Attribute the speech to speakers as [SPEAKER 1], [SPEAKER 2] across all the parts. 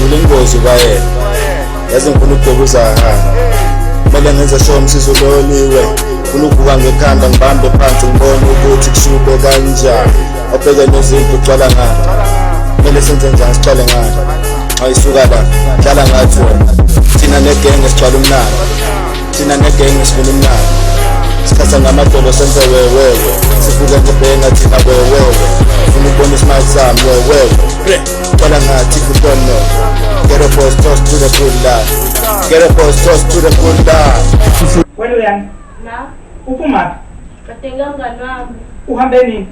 [SPEAKER 1] ngidlula ingozi kwaye yazi ngifuna ukugobuza kumele ngenze sure umsizo loliwe ufuna ukuvuka ngekhanda ngibambe phansi ngibone ukuthi kushube kanjani obheke nezinto ugcwala ngani kumele senze njani sicale ngani ayisuka la dlala ngathi wena thina negenge sicwala umnandi thina negenge sifuna umnandi sikhatha ngamadolo senze wewewe sivuke ngebhenga thina wewewe ufuna ukubona isimali sami wewewe cwala ngathi you don't know get a boss toss to the good life get a boss toss to the good life.
[SPEAKER 2] Wena uyani?
[SPEAKER 3] Na?
[SPEAKER 2] Uphuma?
[SPEAKER 3] Katenga mngani wami.
[SPEAKER 2] Uhambe nini?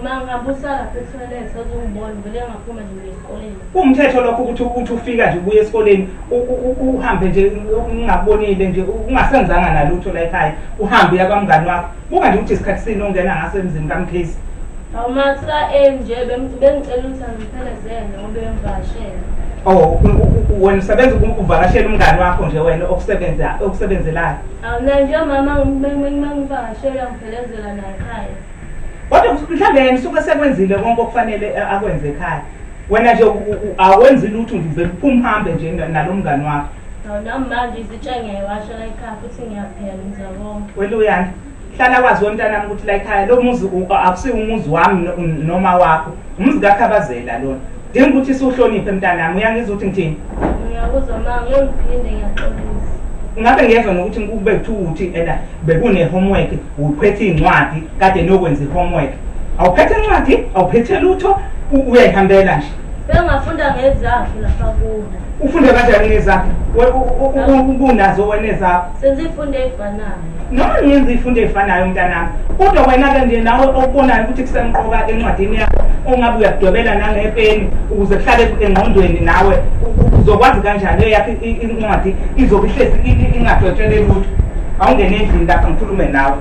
[SPEAKER 3] Ngihamba usala phethwele sezungibona vele ngaphuma nje esikoleni.
[SPEAKER 2] Umthetho lokho ukuthi ufika nje ubuye esikoleni uhambe nje ungabonile nje ungasenzanga nalutho la ekhaya uhambe ya kwamngani wakho. Buka nje ukuthi isikhathi sini ongena ngaso emzini kaMkhisi.
[SPEAKER 3] Awumatha nje bengicela ukuthi angiphelezele ngoba bengivashela.
[SPEAKER 2] Oh, wena usebenza ukuvakashela umngani wakho nje wena okusebenzelayo.
[SPEAKER 3] Awuna nje mama mengivashela ngiphelezela la ekhaya.
[SPEAKER 2] Kodwa mhlawumbe yena suke sekwenzile konke okufanele akwenze ekhaya. Wena nje awenzi lutho nje uvela uphuma uhambe nje nalomngani wakho.
[SPEAKER 3] Awuna manje izitsha ngiyawasha la ekhaya futhi ngiyaphela ngizabonga.
[SPEAKER 2] Wena uyani? Hlala kwazi womntanami ukuthi la ekhaya lo muzi akusiyo umuzi wami noma wakho. Umuzi kaKhabazela lona. Dinga ukuthi siuhloniphe mntanami uyangizwa ukuthi ngithini?
[SPEAKER 3] Ngiyakuzwa mama ngiyophinde ngiyaxolisa.
[SPEAKER 2] Ngabe ngiyezwa nokuthi kube kuthiwa ukuthi bekune homework uphethe incwadi kade nokwenza homework. Awuphethe incwadi, awuphethe lutho uyayihambela nje.
[SPEAKER 3] Bengafunda ngezakho lapha kubo.
[SPEAKER 2] Ufunde kanjani ngezakho? Unazo wena ezakho.
[SPEAKER 3] Senzifunde efanayo.
[SPEAKER 2] Noma ngenza ifunde efanayo mntanami. Kodwa wena ke nje nawe obonayo ukuthi kusemqoka encwadini yakho ongabe uyadwebela nangepeni ukuze kuhlale engqondweni nawe uzokwazi kanjani eyakho incwadi izobe ihlezi ingadwetshele lutho. Awungene endlini lapha ngikhulume nawe.